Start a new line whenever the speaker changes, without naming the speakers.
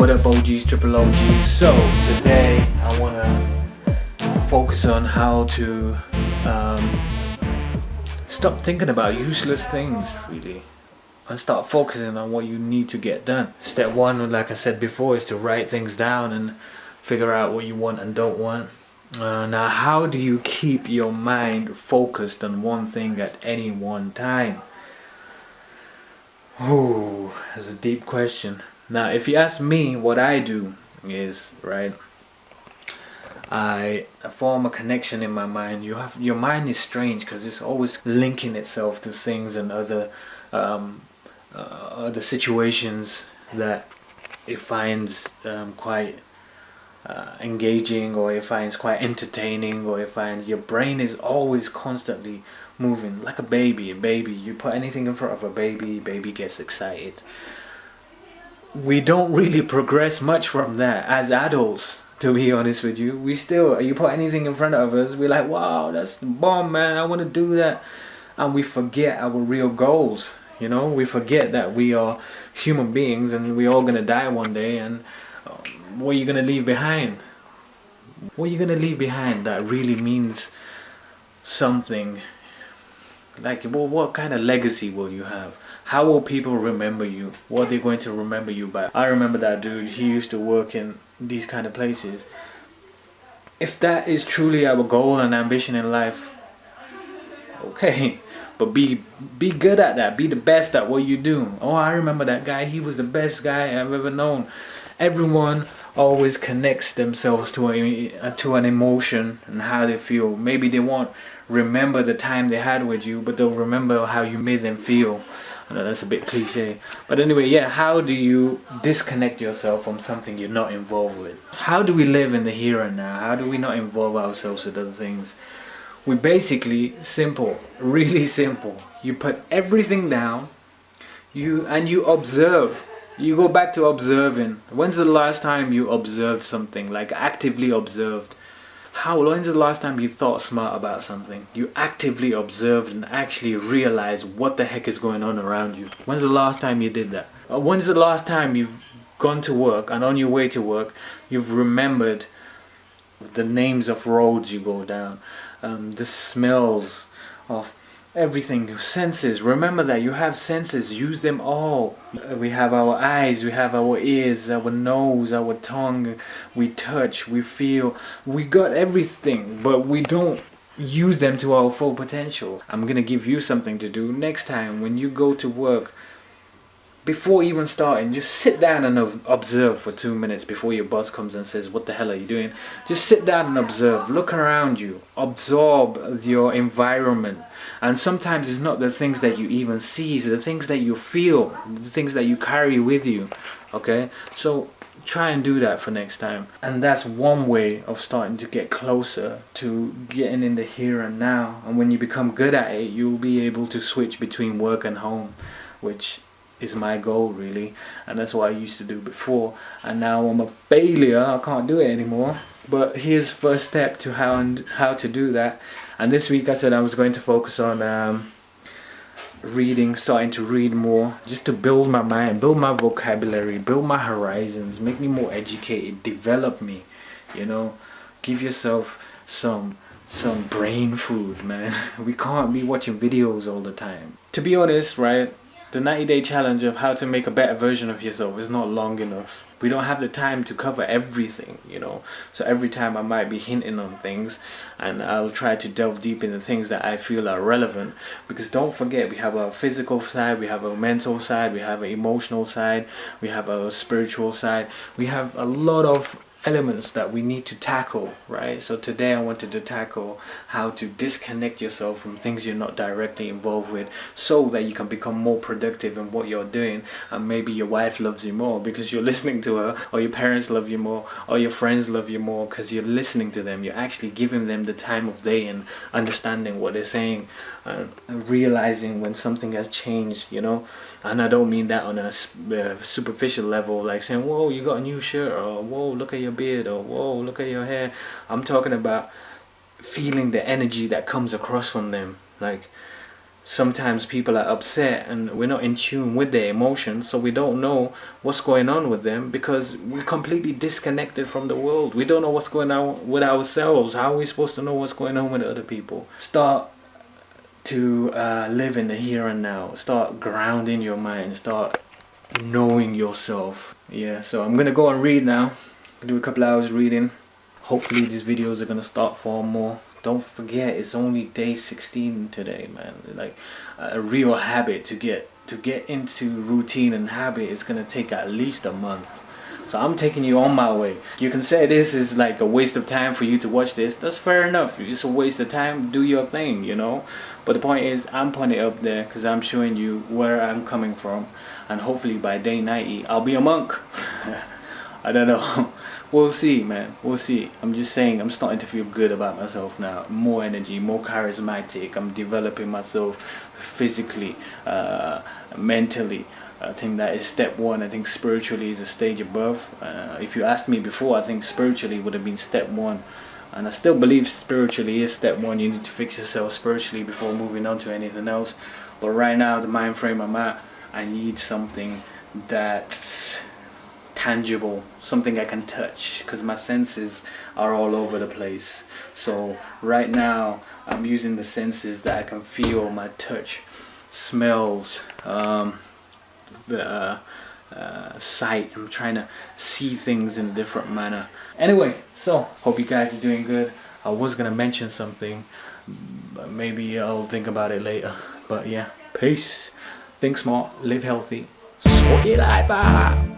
What up, OGs, triple OGs? So today I want to focus on how to stop thinking about useless things, really, and start focusing on what you need to get done. Step one, like I said before, is to write things down and figure out what you want and don't want. Now, how do you keep your mind focused on one thing at any one time? Oh, that's a deep question. Now, if you ask me, what I do is, right, I form a connection in my mind. Your mind is strange because it's always linking itself to things and other situations that it finds quite engaging, or it finds quite entertaining, or it finds your brain is always constantly moving like a baby. You put anything in front of a baby gets excited. We don't really progress much from that as adults, to be honest with you. You put anything in front of us, we're like, wow, that's the bomb, man, I want to do that. And we forget our real goals, we forget that we are human beings and we're all gonna die one day. And what are you gonna leave behind? What are you gonna leave behind that really means something? Like, well, what kind of legacy will you have? How will people remember you? What are they going to remember you by? I remember that dude, he used to work in these kind of places. If that is truly our goal and ambition in life, okay, but be good at that. Be the best at what you do. Oh, I remember that guy, he was the best guy I've ever known. Everyone always connects themselves to an emotion and how they feel. Maybe they won't remember the time they had with you, but they'll remember how you made them feel. I know that's a bit cliche, but anyway, yeah, how do you disconnect yourself from something you're not involved with? How do we live in the here and now? How do we not involve ourselves with other things? We basically, simple, really simple. You put everything down, you observe. You go back to observing. When's the last time you observed something, like actively observed? When's the last time you thought smart about something? You actively observed and actually realized what the heck is going on around you. When's the last time you did that? When's the last time you've gone to work and on your way to work you've remembered the names of roads you go down, the smells of everything, your senses? Remember that you have senses, use them all. We have our eyes, we have our ears, our nose, our tongue, we touch, we feel, we got everything, but we don't use them to our full potential. I'm gonna give you something to do next time when you go to work. Before even starting, just sit down and observe for 2 minutes before your boss comes and says, what the hell are you doing? Just sit down and observe. Look around you. Absorb your environment. And sometimes it's not the things that you even see, it's the things that you feel, the things that you carry with you. Okay? So try and do that for next time. And that's one way of starting to get closer to getting in the here and now. And when you become good at it, you'll be able to switch between work and home, which is my goal, really. And that's what I used to do before, and now I'm a failure. I can't do it anymore. But here's first step to how to do that. And this week I said I was going to focus on reading, starting to read more, just to build my mind, build my vocabulary, build my horizons, make me more educated, develop me, give yourself some brain food, man. We can't be watching videos all the time. To be honest, right, the 90-day challenge of how to make a better version of yourself is not long enough. We don't have the time to cover everything, So every time I might be hinting on things, and I'll try to delve deep into things that I feel are relevant. Because don't forget, we have our physical side, we have our mental side, we have an emotional side, we have our spiritual side. We have a lot of elements that we need to tackle, right? So today I wanted to tackle how to disconnect yourself from things you're not directly involved with, so that you can become more productive in what you're doing. And maybe your wife loves you more because you're listening to her, or your parents love you more, or your friends love you more because you're listening to them. You're actually giving them the time of day and understanding what they're saying, and realizing when something has changed, And I don't mean that on a superficial level, like saying, whoa, you got a new shirt, or whoa, look at your beard, or whoa, look at your hair. I'm talking about feeling the energy that comes across from them. Like, sometimes people are upset and we're not in tune with their emotions, so we don't know what's going on with them because we're completely disconnected from the world. We don't know what's going on with ourselves. How are we supposed to know what's going on with other people? Start to live in the here and now. Start grounding your mind. Start knowing yourself. Yeah, so I'm gonna go and read now. Do a couple hours reading. Hopefully these videos are gonna start for more. Don't forget, it's only day 16 today, man. Like a real habit to get into routine and habit is gonna take at least a month. So I'm taking you on my way. You can say this is like a waste of time for you to watch this. That's fair enough. It's a waste of time. Do your thing, you know. But the point is, I'm putting it up there because I'm showing you where I'm coming from, and hopefully by day 90, I'll be a monk. I don't know. We'll see, man. We'll see. I'm just saying, I'm starting to feel good about myself now. More energy, more charismatic. I'm developing myself physically, mentally. I think that is step one. I think spiritually is a stage above. If you asked me before, I think spiritually would have been step one. And I still believe spiritually is step one. You need to fix yourself spiritually before moving on to anything else. But right now, the mind frame I'm at, I need something that's tangible, something I can touch, because my senses are all over the place. So right now I'm using the senses that I can feel, my touch, smells, sight. I'm trying to see things in a different manner. Anyway, so hope you guys are doing good. I was gonna mention something, but maybe I'll think about it later. But yeah, peace. Think smart, live healthy, sort your life out.